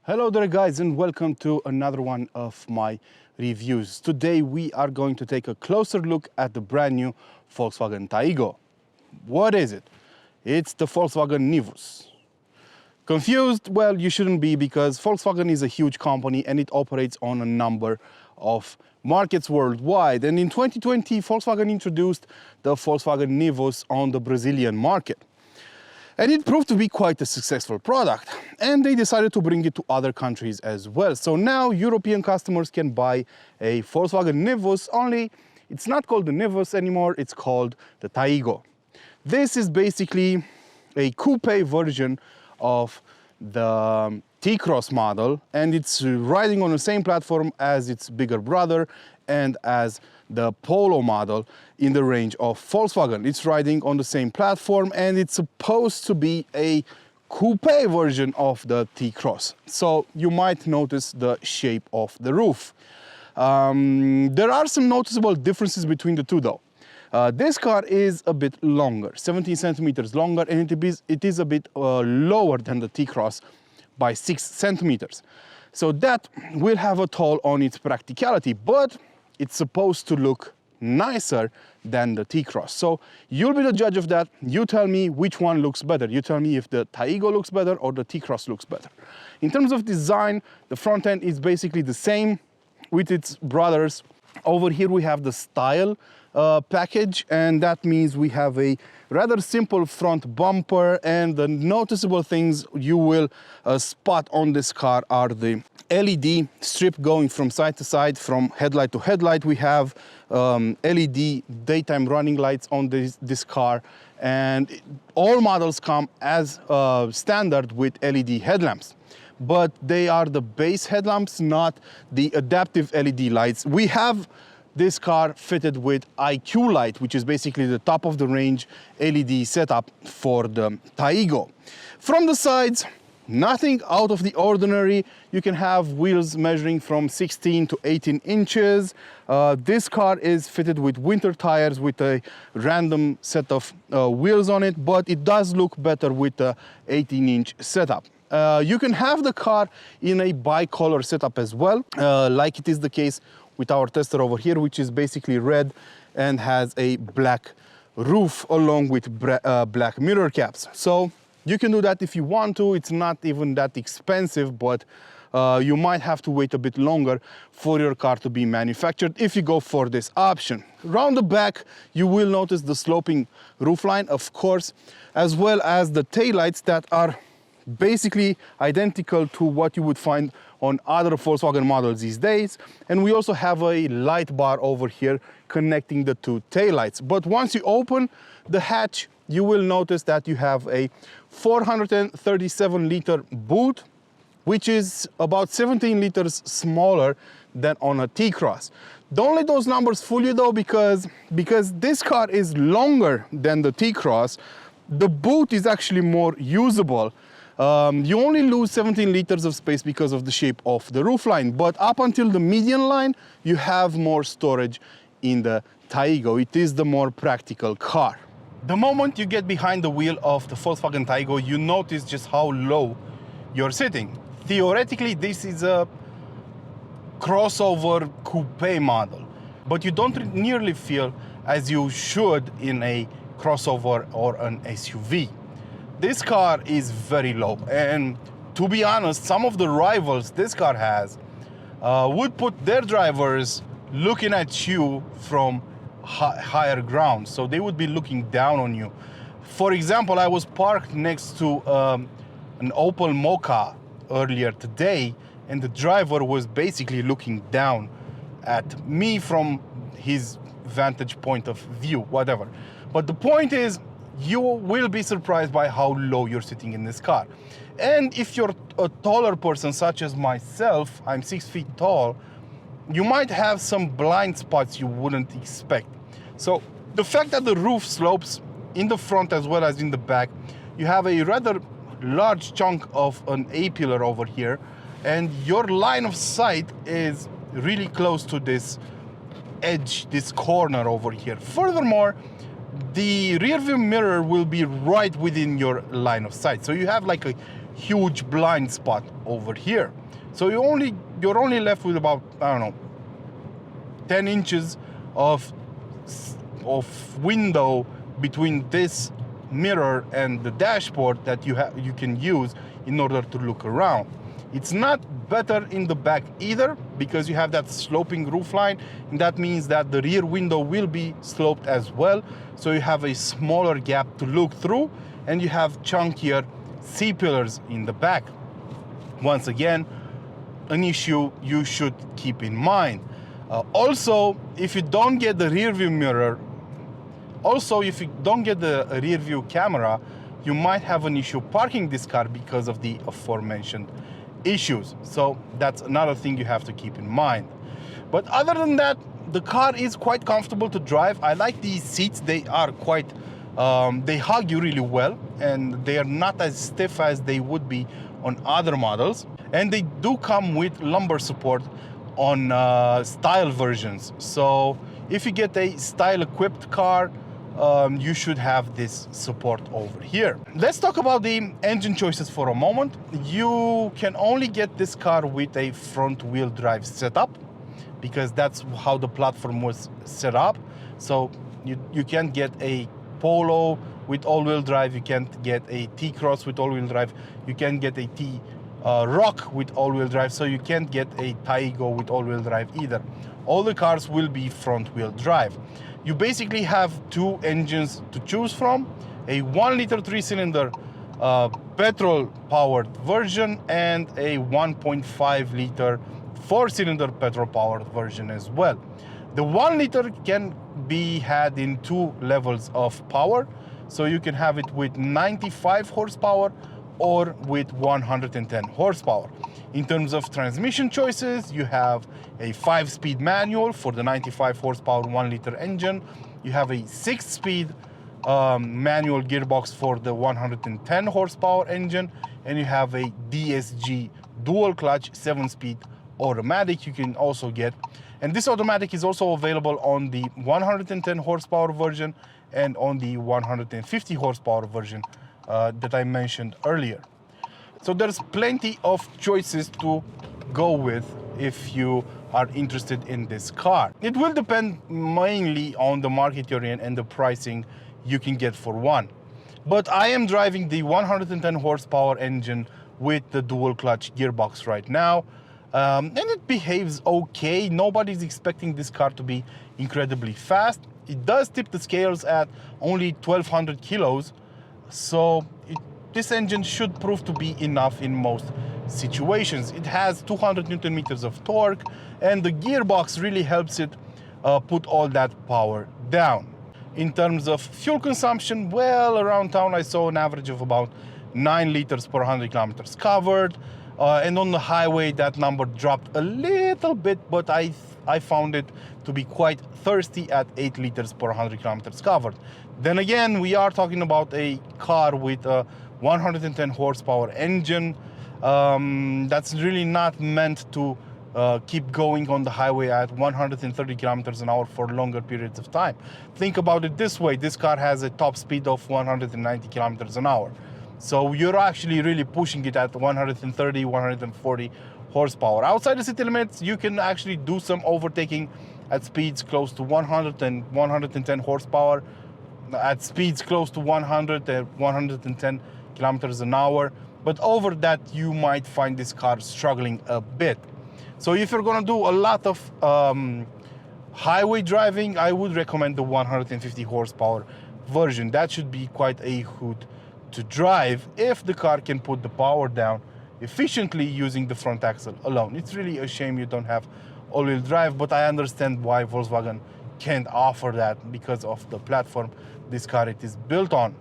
Hello there guys, and welcome to another one of my reviews. Today we are going to take a closer look at the brand new Volkswagen Taigo. What is it? It's the Volkswagen Nivus. Confused? Well, you shouldn't be, because Volkswagen is a huge company and it operates on a number of markets worldwide. And in 2020, Volkswagen introduced the Volkswagen Nivus on the Brazilian market. And it proved to be quite a successful product, and they decided to bring it to other countries as well. So now European customers can buy a Volkswagen Nivus, only it's not called the Nivus anymore, it's called the Taigo. This is basically a coupe version of the T-Cross model, and it's riding on the same platform as its bigger brother and as the Polo model in the range of Volkswagen. It's riding on the same platform, and it's supposed to be a coupe version of the T-Cross. So you might notice the shape of the roof. There are some noticeable differences between the two though. This car is a bit longer, 17 centimeters longer, and it is a bit lower than the T-Cross by 6 centimeters. So that will have a toll on its practicality, but it's supposed to look nicer than the T-Cross. So you'll be the judge of that. You tell me which one looks better. You tell me if the Taigo looks better or the T-Cross looks better. In terms of design, the front end is basically the same with its brothers. Over here we have the style package, and that means we have a rather simple front bumper, and the noticeable things you will spot on this car are the LED strip going from side to side, from headlight to headlight. We have LED daytime running lights on this car, and all models come as standard with LED headlamps. But they are the base headlamps, not the adaptive LED lights. We have this car fitted with IQ light, which is basically the top of the range LED setup for the Taigo. From the sides, nothing out of the ordinary. You can have wheels measuring from 16 to 18 inches. This car is fitted with winter tires with a random set of wheels on it, but it does look better with the 18-inch setup. You can have the car in a bicolor setup as well, like it is the case with our tester over here, which is basically red and has a black roof along with black mirror caps. So you can do that if you want to. It's not even that expensive, but you might have to wait a bit longer for your car to be manufactured if you go for this option. Around the back, you will notice the sloping roofline, of course, as well as the taillights that are basically identical to what you would find on other Volkswagen models these days. And we also have a light bar over here connecting the two taillights. But once you open the hatch, you will notice that you have a 437-liter boot, which is about 17 liters smaller than on a T-Cross. Don't let those numbers fool you though, because this car is longer than the T-Cross, the boot is actually more usable. You only lose 17 liters of space because of the shape of the roofline, but up until the median line, you have more storage in the Taigo. It is the more practical car. The moment you get behind the wheel of the Volkswagen Taigo, you notice just how low you're sitting. Theoretically, this is a crossover coupe model, but you don't nearly feel as you should in a crossover or an SUV. This car is very low, and to be honest, some of the rivals this car has would put their drivers looking at you from higher ground, so they would be looking down on you. For example, I was parked next to an Opel Mokka earlier today, and the driver was basically looking down at me from his vantage point of view, whatever. But the point is, you will be surprised by how low you're sitting in this car. And if you're a taller person such as myself, I'm 6 feet tall, you might have some blind spots you wouldn't expect. So the fact that the roof slopes in the front as well as in the back, you have a rather large chunk of an A-pillar over here, and your line of sight is really close to this edge, this corner over here. Furthermore, the rear view mirror will be right within your line of sight. So you have like a huge blind spot over here. So you're only left with about, I don't know, 10 inches of window between this mirror and the dashboard that you can use in order to look around. It's not better in the back either, because you have that sloping roofline, and that means that the rear window will be sloped as well, so you have a smaller gap to look through, and you have chunkier C-pillars in the back. Once again, an issue you should keep in mind. Also, if you don't get the rear view mirror, if you don't get the rear view camera, you might have an issue parking this car because of the aforementioned issues. So that's another thing you have to keep in mind. But other than that, the car is quite comfortable to drive. I like these seats. They are quite, they hug you really well, and they are not as stiff as they would be on other models. And they do come with lumbar support on style versions. So if you get a style equipped car, you should have this support over here. Let's talk about the engine choices for a moment. You can only get this car with a front wheel drive setup, because that's how the platform was set up. So you can't get a Polo with all-wheel drive, you can't get a T-Cross with all-wheel drive, you can't get a T-Roc with all-wheel drive, so you can't get a Taigo with all-wheel drive either. All the cars will be front-wheel drive. You basically have two engines to choose from, a 1-liter 3-cylinder petrol-powered version and a 1.5-liter 4-cylinder petrol-powered version as well. The 1-liter can be had in two levels of power, so you can have it with 95 horsepower or with 110 horsepower. In terms of transmission choices, you have a 5-speed manual for the 95 horsepower 1-liter engine. You have a 6-speed manual gearbox for the 110 horsepower engine, and you have a DSG dual clutch 7-speed automatic you can also get. And this automatic is also available on the 110 horsepower version and on the 150 horsepower version that I mentioned earlier. So there's plenty of choices to go with if you are interested in this car. It will depend mainly on the market you're in and the pricing you can get for one. But I am driving the 110 horsepower engine with the dual clutch gearbox right now. And it behaves okay. Nobody's expecting this car to be incredibly fast. It does tip the scales at only 1200 kilos, so this engine should prove to be enough in most situations. It has 200 Newton meters of torque, and the gearbox really helps it put all that power down. In terms of fuel consumption, well, around town I saw an average of about 9 liters per 100 kilometers covered. And on the highway, that number dropped a little bit, but I found it to be quite thirsty at 8 liters per 100 kilometers covered. Then again, we are talking about a car with a 110 horsepower engine. That's really not meant to keep going on the highway at 130 kilometers an hour for longer periods of time. Think about it this way. This car has a top speed of 190 kilometers an hour. So you're actually really pushing it at 130, 140 horsepower. Outside the city limits, you can actually do some overtaking at speeds close to 100 and 110 horsepower, at speeds close to 100 and 110 kilometers an hour. But over that, you might find this car struggling a bit. So if you're gonna do a lot of highway driving, I would recommend the 150 horsepower version. That should be quite a hoot to drive if the car can put the power down efficiently using the front axle alone. It's really a shame you don't have all-wheel drive, but I understand why Volkswagen can't offer that because of the platform this car it is built on.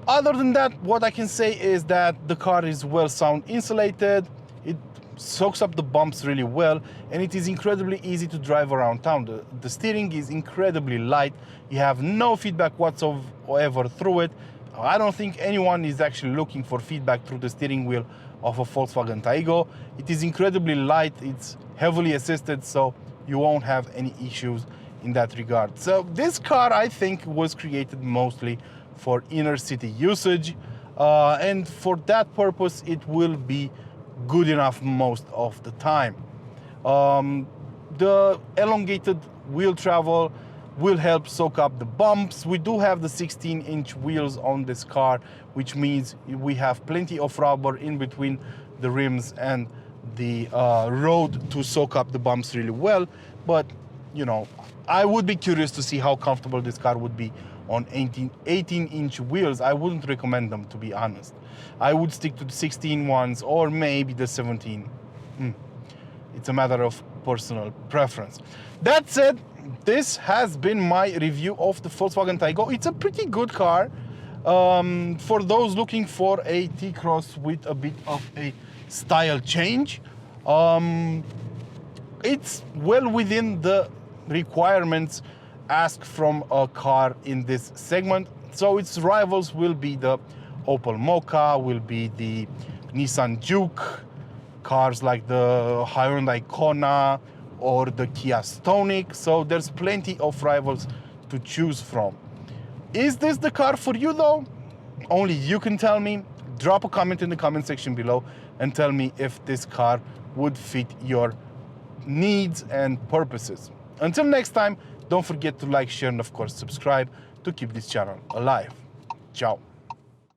Other than that, what I can say is that the car is well sound insulated, it soaks up the bumps really well, and it is incredibly easy to drive around town. The steering is incredibly light, you have no feedback whatsoever through it. I don't think anyone is actually looking for feedback through the steering wheel of a Volkswagen Taigo. It is incredibly light, it's heavily assisted, so you won't have any issues in that regard. So this car, I think, was created mostly for inner city usage. and for that purpose it will be good enough most of the time. The elongated wheel travel will help soak up the bumps. We do have the 16-inch wheels on this car, which means we have plenty of rubber in between the rims and the road to soak up the bumps really well. But you know, I would be curious to see how comfortable this car would be on 18-inch wheels. I wouldn't recommend them, to be honest. I would stick to the 16 ones or maybe the 17. It's a matter of personal preference. That said, this has been my review of the Volkswagen Taigo. It's a pretty good car for those looking for a T-Cross with a bit of a style change. It's well within the requirements asked from a car in this segment. So its rivals will be the Opel Mokka, will be the Nissan Juke, cars like the Hyundai Kona or the Kia Stonic. So there's plenty of rivals to choose from. Is this the car for you though? Only you can tell me. Drop a comment in the comment section below and tell me if this car would fit your needs and purposes. Until next time, don't forget to like, share, and of course subscribe to keep this channel alive. Ciao.